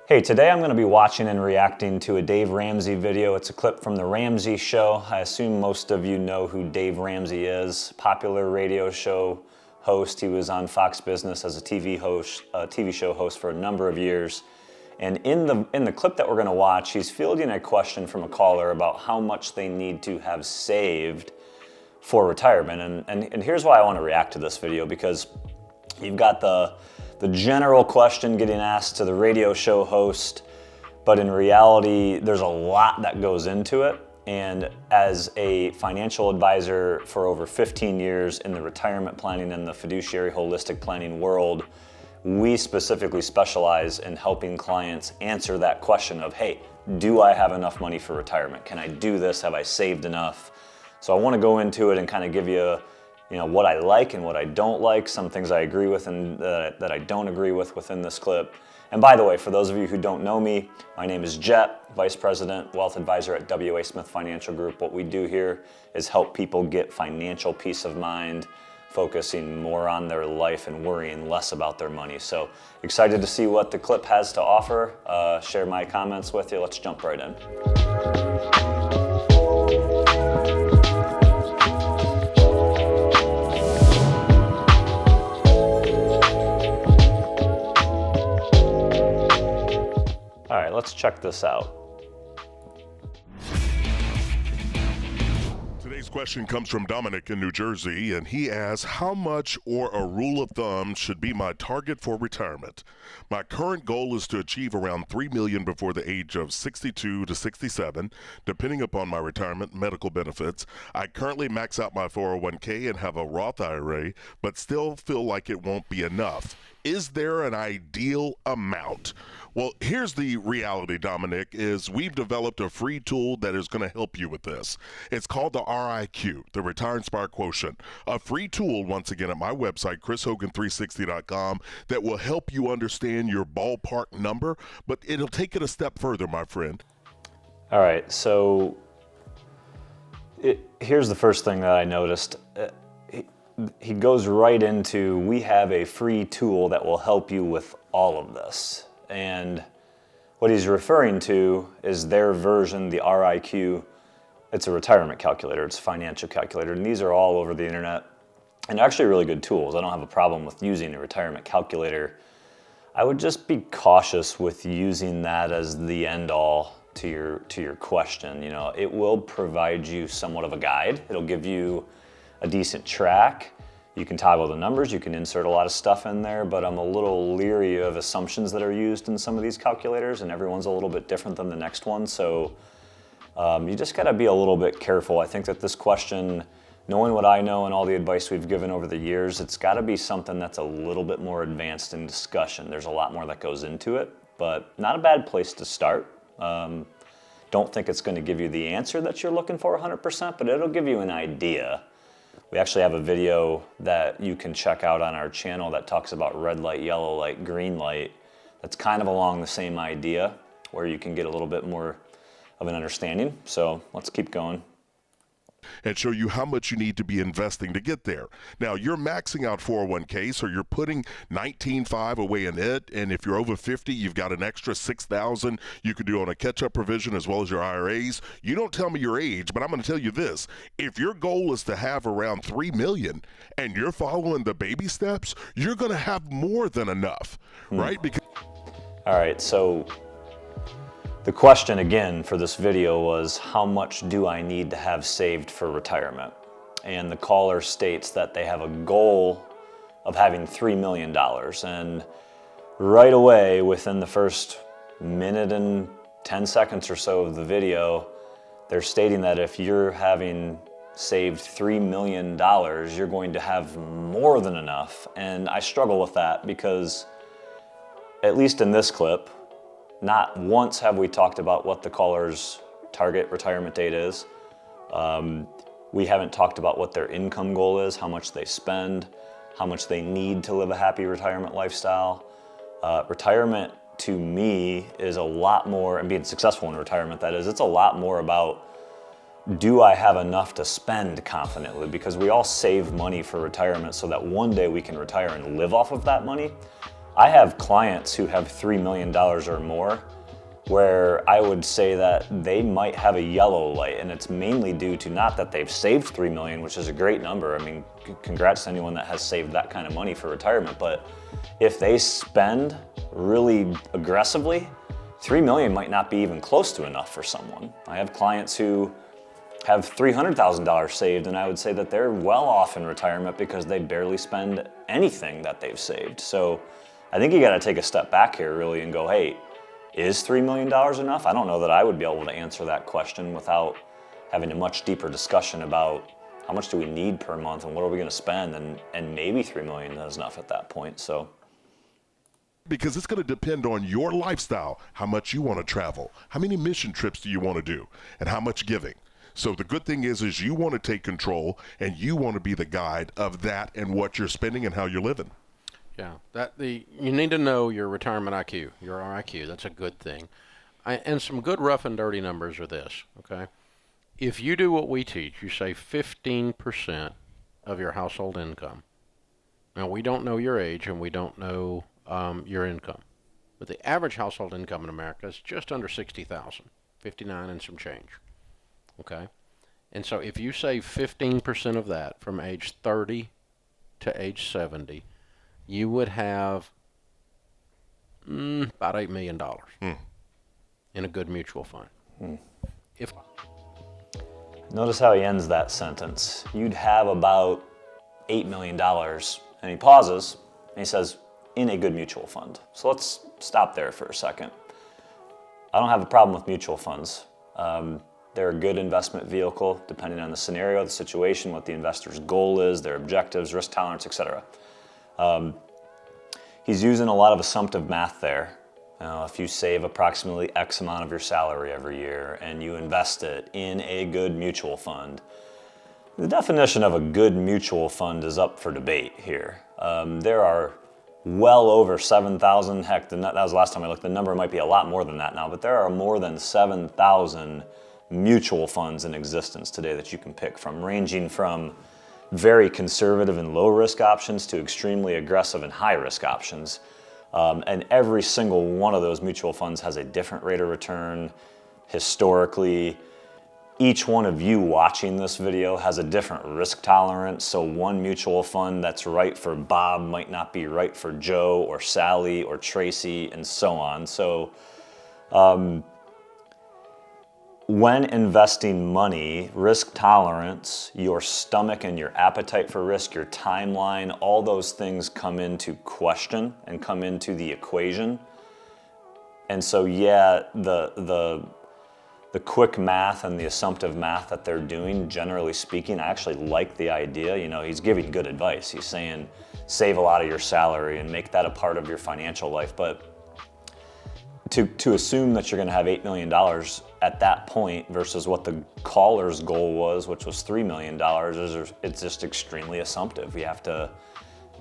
Hey, today I'm going to be watching and reacting to a Dave Ramsey video. It's a clip from the Ramsey Show. I assume most of you know who Dave Ramsey is. Popular radio show host. He was on Fox Business as a TV show host for a number of years. And in the clip that we're going to watch, he's fielding a question from a caller about how much they need to have saved for retirement. And here's why I want to react to this video, because you've got the general question getting asked to the radio show host, but in reality, there's a lot that goes into it. And as a financial advisor for over 15 years in the retirement planning and the fiduciary holistic planning world, we specifically specialize in helping clients answer that question of, hey, do I have enough money for retirement? Can I do this? Have I saved enough? So I want to go into it and kind of give you what I like and what I don't like, some things I agree with and that I don't agree with within this clip. And by the way, for those of you who don't know me, my name is Jet, Vice President, Wealth Advisor at W.A. Smith Financial Group. What we do here is help people get financial peace of mind, focusing more on their life and worrying less about their money. So excited to see what the clip has to offer. Share my comments with you. Let's jump right in. All right, let's check this out. Today's question comes from Dominic in New Jersey, and he asks, how much or a rule of thumb should be my target for retirement? My current goal is to achieve around $3 million before the age of 62 to 67, depending upon my retirement medical benefits. I currently max out my 401k and have a Roth IRA, but still feel like it won't be enough. Is there an ideal amount? Well, here's the reality, Dominic, is we've developed a free tool that is going to help you with this. It's called the RIQ, the Retire Inspire Quotient, a free tool, once again, at my website, chrishogan360.com, that will help you understand your ballpark number, but it'll take it a step further, my friend. All right, so here's the first thing that I noticed. He goes right into, we have a free tool that will help you with all of this. And what he's referring to is their version, the RIQ. It's a retirement calculator, it's a financial calculator, and these are all over the internet. And they're actually really good tools. I don't have a problem with using a retirement calculator. I would just be cautious with using that as the end all to your question. It will provide you somewhat of a guide. It'll give you a decent track. You can toggle the numbers, you can insert a lot of stuff in there, but I'm a little leery of assumptions that are used in some of these calculators, and everyone's a little bit different than the next one. So you just gotta be a little bit careful. I think that this question, knowing what I know and all the advice we've given over the years, it's gotta be something that's a little bit more advanced in discussion. There's a lot more that goes into it, but not a bad place to start. Don't think it's gonna give you the answer that you're looking for 100%, but it'll give you an idea. We actually have a video that you can check out on our channel that talks about red light, yellow light, green light. That's kind of along the same idea, where you can get a little bit more of an understanding. So let's keep going. And show you how much you need to be investing to get there. Now, you're maxing out 401k, so you're putting $19,500 away in it, and if you're over 50, you've got an extra $6,000 you could do on a catch-up provision as well as your IRAs. You don't tell me your age, but I'm going to tell you this. If your goal is to have around $3 million and you're following the baby steps, you're going to have more than enough, right? All right, so the question again for this video was, how much do I need to have saved for retirement? And the caller states that they have a goal of having $3 million. And right away, within the first minute and 10 seconds or so of the video, they're stating that if you're having saved $3 million, you're going to have more than enough. And I struggle with that because, at least in this clip, not once have we talked about what the caller's target retirement date is. We haven't talked about what their income goal is, how much they spend, how much they need to live a happy retirement lifestyle. Retirement, to me, is a lot more, and being successful in retirement, that is, it's a lot more about, do I have enough to spend confidently? Because we all save money for retirement so that one day we can retire and live off of that money. I have clients who have $3 million or more where I would say that they might have a yellow light, and it's mainly due to not that they've saved $3 million, which is a great number. I mean, congrats to anyone that has saved that kind of money for retirement, but if they spend really aggressively, $3 million might not be even close to enough for someone. I have clients who have $300,000 saved, and I would say that they're well off in retirement because they barely spend anything that they've saved. So I think you got to take a step back here really and go, hey, is $3 million enough? I don't know that I would be able to answer that question without having a much deeper discussion about how much do we need per month and what are we going to spend, and maybe $3 million is enough at that point. So, because it's going to depend on your lifestyle, how much you want to travel, how many mission trips do you want to do, and how much giving. So the good thing is you want to take control and you want to be the guide of that and what you're spending and how you're living. Yeah, you need to know your retirement IQ, your RIQ. That's a good thing. And some good rough and dirty numbers are this, okay? If you do what we teach, you say 15% of your household income. Now, we don't know your age and we don't know your income, but the average household income in America is just under $60,000, 59 and some change, okay? And so if you save 15% of that from age 30 to age 70, you would have about $8 million in a good mutual fund. If notice how he ends that sentence. You'd have about $8 million, and he pauses, and he says, in a good mutual fund. So let's stop there for a second. I don't have a problem with mutual funds. They're a good investment vehicle, depending on the scenario, the situation, what the investor's goal is, their objectives, risk tolerance, etc. He's using a lot of assumptive math there. If you save approximately X amount of your salary every year and you invest it in a good mutual fund, the definition of a good mutual fund is up for debate here. There are well over 7,000, heck, that was the last time I looked, the number might be a lot more than that now, but there are more than 7,000 mutual funds in existence today that you can pick from, ranging from very conservative and low risk options to extremely aggressive and high risk options. And every single one of those mutual funds has a different rate of return historically. Each one of you watching this video has a different risk tolerance. So one mutual fund that's right for Bob might not be right for Joe or Sally or Tracy and so on. So when investing money, risk tolerance, your stomach and your appetite for risk, your timeline, all those things come into question and come into the equation. And so, yeah, the quick math and the assumptive math that they're doing, generally speaking, I actually like the idea. You know, he's giving good advice. He's saying save a lot of your salary and make that a part of your financial life. But to assume that you're going to have $8 million at that point versus what the caller's goal was, which was $3 million, it's just extremely assumptive. We have to,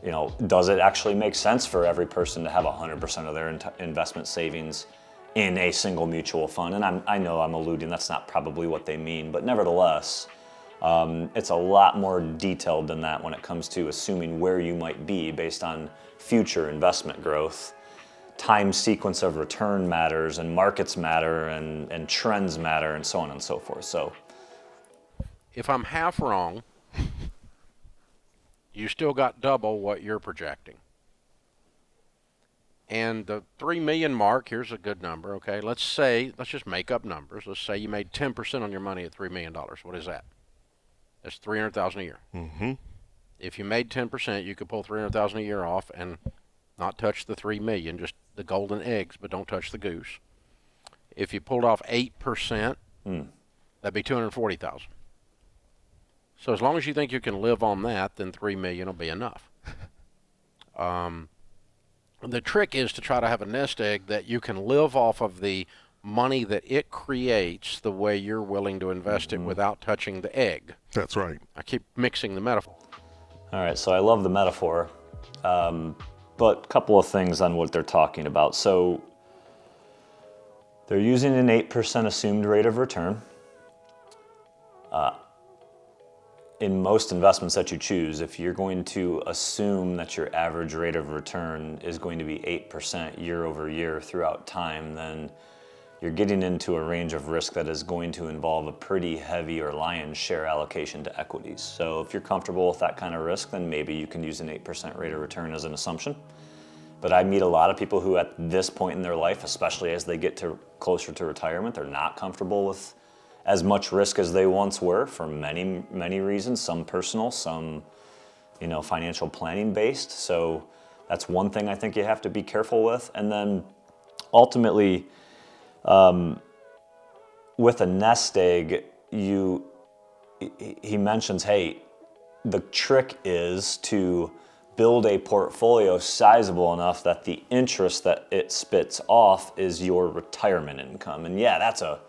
you know, does it actually make sense for every person to have 100% of their investment savings in a single mutual fund? And I know I'm alluding, that's not probably what they mean, but nevertheless, it's a lot more detailed than that when it comes to assuming where you might be based on future investment growth. Time sequence of return matters, and markets matter, and trends matter, and so on and so forth. So, if I'm half wrong, you still got double what you're projecting. And the 3 million mark, here's a good number, okay? Let's just make up numbers. Let's say you made 10% on your money at $3 million. What is that? That's $300,000 a year. Mm-hmm. If you made 10%, you could pull $300,000 a year off and not touch the 3 million, just the golden eggs, but don't touch the goose. If you pulled off 8%, that'd be $240,000. So as long as you think you can live on that, then 3 million will be enough. The trick is to try to have a nest egg that you can live off of the money that it creates the way you're willing to invest it without touching the egg. That's right. I keep mixing the metaphor. all right, so I love the metaphor, but a couple of things on what they're talking about. So they're using an 8% assumed rate of return. in most investments that you choose, if you're going to assume that your average rate of return is going to be 8% year over year throughout time, then you're getting into a range of risk that is going to involve a pretty heavy or lion's share allocation to equities. So if you're comfortable with that kind of risk, then maybe you can use an 8% rate of return as an assumption. But I meet a lot of people who at this point in their life, especially as they get to closer to retirement, they're not comfortable with as much risk as they once were for many, many reasons, some personal, some financial planning based. So that's one thing I think you have to be careful with. And then ultimately, with a nest egg, he mentions, hey, the trick is to build a portfolio sizable enough that the interest that it spits off is your retirement income. And yeah, that's a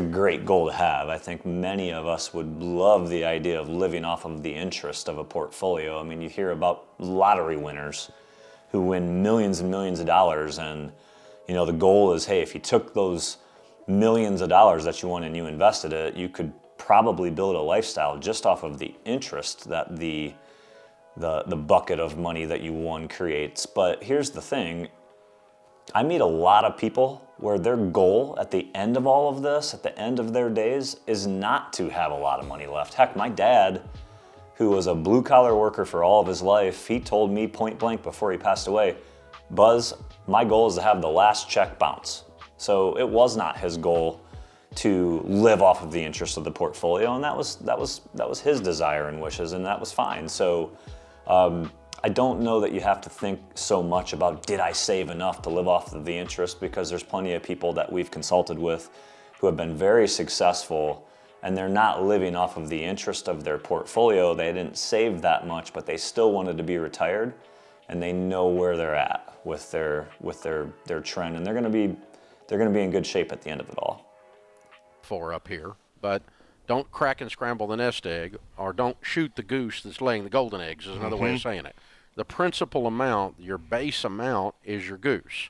great goal to have. I think many of us would love the idea of living off of the interest of a portfolio. I mean, you hear about lottery winners who win millions and millions of dollars, and the goal is, hey, if you took those millions of dollars that you won and you invested it, you could probably build a lifestyle just off of the interest that the bucket of money that you won creates. But here's the thing. I meet a lot of people where their goal at the end of all of this, at the end of their days, is not to have a lot of money left. Heck, my dad, who was a blue-collar worker for all of his life, he told me point blank before he passed away, Buzz, my goal is to have the last check bounce. So it was not his goal to live off of the interest of the portfolio, and that was his desire and wishes, and that was fine. So I don't know that you have to think so much about, did I save enough to live off of the interest, because there's plenty of people that we've consulted with who have been very successful, and they're not living off of the interest of their portfolio. They didn't save that much, but they still wanted to be retired, and they know where they're at with their trend, and they're going to be in good shape at the end of it all. For up here, but don't crack and scramble the nest egg, or don't shoot the goose that's laying the golden eggs, is another way of saying it. The principal amount, your base amount, is your goose.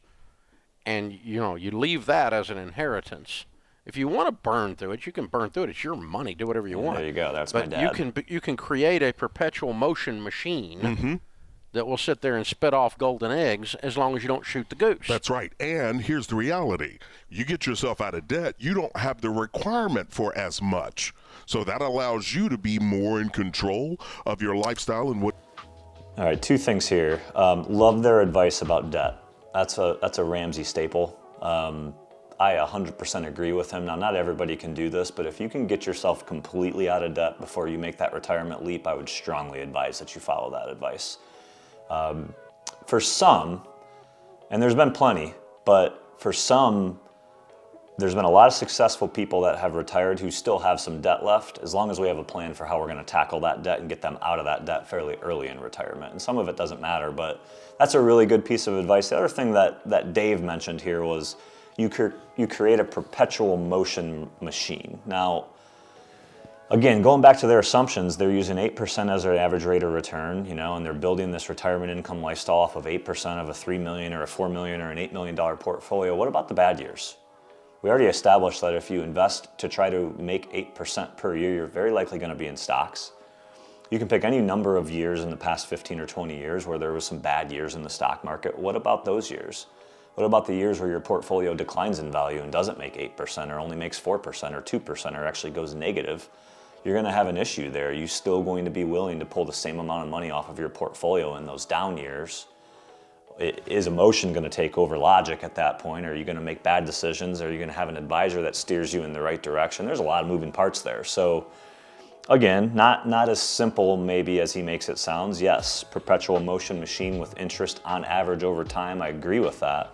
And, you leave that as an inheritance. If you want to burn through it, you can burn through it. It's your money. Do whatever you want. There you go. That's but my dad. You can create a perpetual motion machine that will sit there and spit off golden eggs as long as you don't shoot the goose. That's right. And here's the reality. You get yourself out of debt, you don't have the requirement for as much. So that allows you to be more in control of your lifestyle and what. All right, two things here. Love their advice about debt. That's a Ramsey staple. I 100% agree with him. Now, not everybody can do this, but if you can get yourself completely out of debt before you make that retirement leap, I would strongly advise that you follow that advice. For some, and there's been plenty, but for some, there's been a lot of successful people that have retired who still have some debt left, as long as we have a plan for how we're going to tackle that debt and get them out of that debt fairly early in retirement. And some of it doesn't matter, but that's a really good piece of advice. The other thing that Dave mentioned here was you create a perpetual motion machine. Now, again, going back to their assumptions, they're using 8% as their average rate of return, and they're building this retirement income lifestyle off of 8% of a $3 million or a $4 million or an $8 million portfolio. What about the bad years? We already established that if you invest to try to make 8% per year, you're very likely going to be in stocks. You can pick any number of years in the past 15 or 20 years where there was some bad years in the stock market. What about those years? What about the years where your portfolio declines in value and doesn't make 8% or only makes 4% or 2% or actually goes negative? You're going to have an issue there. Are you still going to be willing to pull the same amount of money off of your portfolio in those down years? Is emotion going to take over logic at that point? Are you going to make bad decisions? Are you going to have an advisor that steers you in the right direction? There's a lot of moving parts there. So again, not as simple maybe as he makes it sounds. Yes, perpetual motion machine with interest on average over time. I agree with that.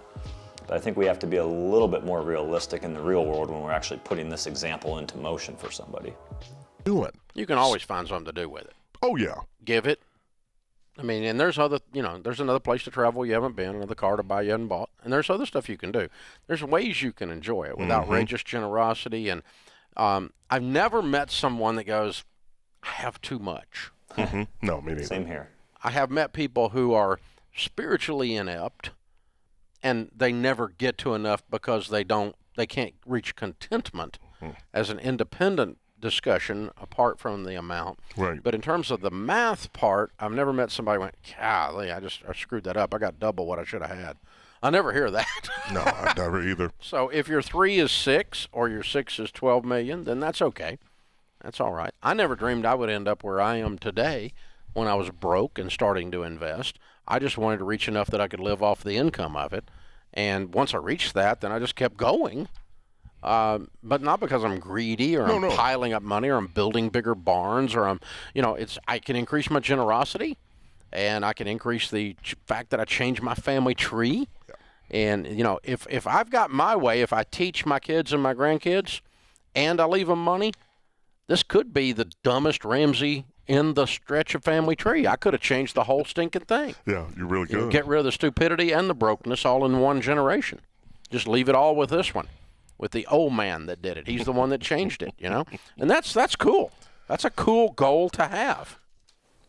But I think we have to be a little bit more realistic in the real world when we're actually putting this example into motion for somebody. You can always find something to do with it. Oh, yeah. Give it. I mean, and there's there's another place to travel you haven't been, another car to buy you haven't bought, and there's other stuff you can do. There's ways you can enjoy it with outrageous generosity, and I've never met someone that goes, I have too much. No, me neither. Same here. I have met people who are spiritually inept, and they never get to enough because they can't reach contentment as an independent discussion apart from the amount. Right. But in terms of the math part, I've never met somebody who went, golly, I screwed that up. I got double what I should have had. I never hear that. No, I never either. So if your 3 is 6 or your 6 is 12 million, then that's okay. That's all right. I never dreamed I would end up where I am today when I was broke and starting to invest. I just wanted to reach enough that I could live off the income of it. And once I reached that, then I just kept going. But not because I'm greedy or I'm piling up money or I'm building bigger barns or I can increase my generosity and I can increase the fact that I change my family tree. Yeah. And, if I've got my way, if I teach my kids and my grandkids and I leave them money, this could be the dumbest Ramsey in the stretch of family tree. I could have changed the whole stinking thing. Yeah, you really could. Get rid of the stupidity and the brokenness all in one generation. Just leave it all with this one, with the old man that did it. He's the one that changed it, And that's cool. That's a cool goal to have.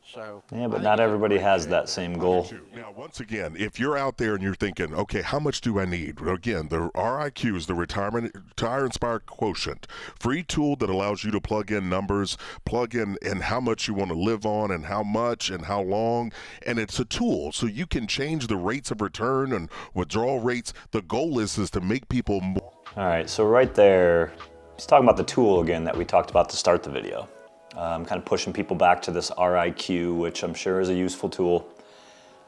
So yeah, but not everybody has that same goal. Now, once again, if you're out there and you're thinking, okay, how much do I need? Again, the RIQ is the Retire Inspired Quotient, free tool that allows you to plug in numbers, plug in how much you want to live on and how much and how long. And it's a tool so you can change the rates of return and withdrawal rates. The goal is to make people more. All right, so right there, he's talking about the tool again that we talked about to start the video. Kind of pushing people back to this RIQ, which I'm sure is a useful tool.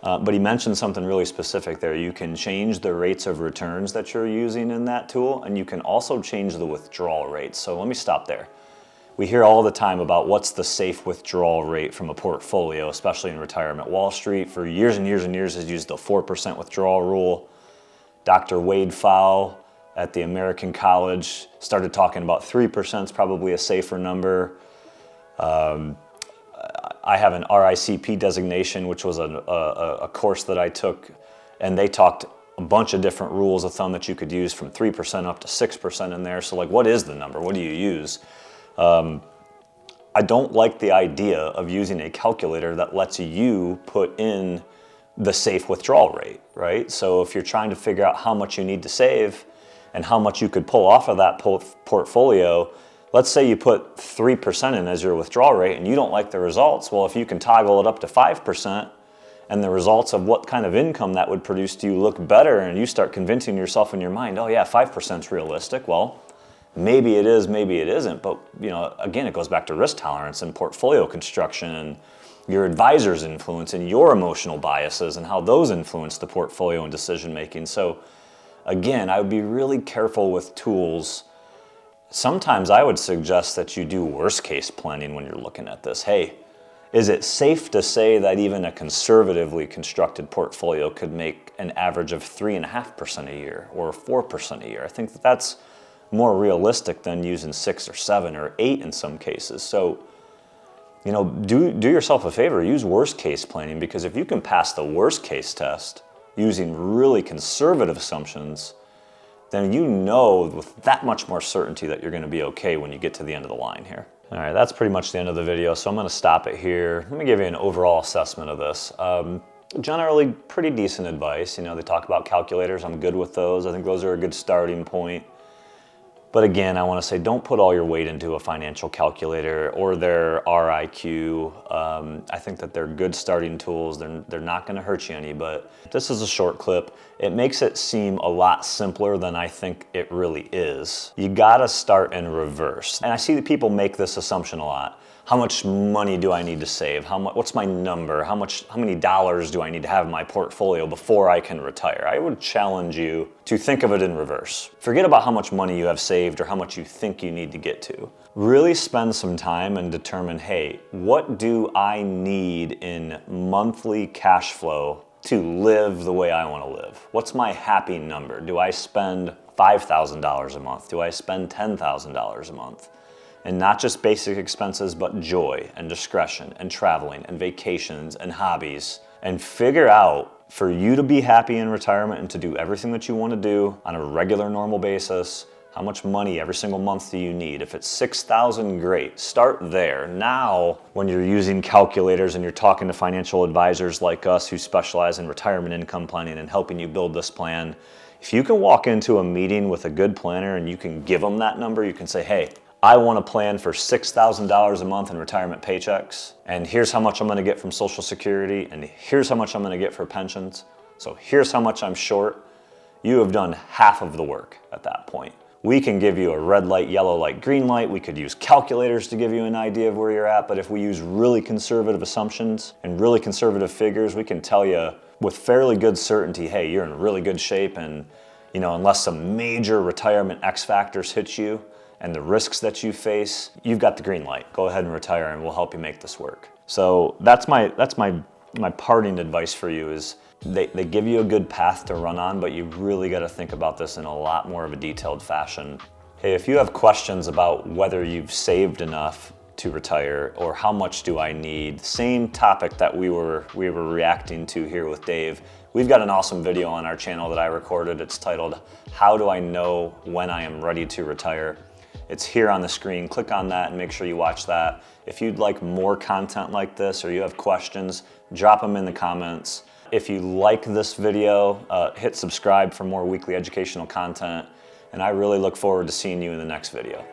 But he mentioned something really specific there. You can change the rates of returns that you're using in that tool, and you can also change the withdrawal rates. So let me stop there. We hear all the time about what's the safe withdrawal rate from a portfolio, especially in retirement. Wall Street for years and years and years has used the 4% withdrawal rule. Dr. Wade Pfau at the American College started talking about 3% is probably a safer number. I have an RICP designation, which was a course that I took, and they talked a bunch of different rules of thumb that you could use from 3% up to 6% in there. So what is the number? What do you use? I don't like the idea of using a calculator that lets you put in the safe withdrawal rate, right? So if you're trying to figure out how much you need to save and how much you could pull off of that portfolio, let's say you put 3% in as your withdrawal rate and you don't like the results. Well, if you can toggle it up to 5% and the results of what kind of income that would produce to you look better, and you start convincing yourself in your mind, oh yeah, 5% is realistic. Well, maybe it is, maybe it isn't. But again, it goes back to risk tolerance and portfolio construction and your advisor's influence and your emotional biases and how those influence the portfolio and decision making. So again, I would be really careful with tools. Sometimes I would suggest that you do worst case planning when you're looking at this. Hey, is it safe to say that even a conservatively constructed portfolio could make an average of 3.5% a year or 4% a year? I think that's more realistic than using 6 or 7 or 8 in some cases. So, do yourself a favor, use worst case planning, because if you can pass the worst case test using really conservative assumptions, then with that much more certainty that you're going to be okay when you get to the end of the line here. All right, that's pretty much the end of the video, so I'm going to stop it here. Let me give you an overall assessment of this. Generally, pretty decent advice. They talk about calculators. I'm good with those. I think those are a good starting point. But again, I want to say don't put all your weight into a financial calculator or their RIQ. I think that they're good starting tools. They're not going to hurt you any, but this is a short clip. It makes it seem a lot simpler than I think it really is. You got to start in reverse. And I see that people make this assumption a lot. How much money do I need to save? What's my number? How many dollars do I need to have in my portfolio before I can retire? I would challenge you to think of it in reverse. Forget about how much money you have saved or how much you think you need to get to. Really spend some time and determine, hey, what do I need in monthly cash flow to live the way I want to live? What's my happy number? Do I spend $5,000 a month? Do I spend $10,000 a month? And not just basic expenses, but joy and discretion and traveling and vacations and hobbies. And figure out, for you to be happy in retirement and to do everything that you want to do on a regular, normal basis, how much money every single month do you need? If it's $6,000, great. Start there. Now, when you're using calculators and you're talking to financial advisors like us who specialize in retirement income planning and helping you build this plan, if you can walk into a meeting with a good planner and you can give them that number, you can say, hey, I want to plan for $6,000 a month in retirement paychecks, and here's how much I'm going to get from Social Security, and here's how much I'm going to get for pensions. So here's how much I'm short. You have done half of the work at that point. We can give you a red light, yellow light, green light. We could use calculators to give you an idea of where you're at, but if we use really conservative assumptions and really conservative figures, we can tell you with fairly good certainty, hey, you're in really good shape, and unless some major retirement X factors hit you and the risks that you face, you've got the green light. Go ahead and retire and we'll help you make this work. So that's my parting advice for you is they give you a good path to run on, but you really got to think about this in a lot more of a detailed fashion. Hey, if you have questions about whether you've saved enough to retire or how much do I need, same topic that we were reacting to here with Dave, we've got an awesome video on our channel that I recorded. It's titled, How Do I Know When I Am Ready to Retire? It's here on the screen. Click on that and make sure you watch that. If you'd like more content like this or you have questions, drop them in the comments. If you like this video, hit subscribe for more weekly educational content, and I really look forward to seeing you in the next video.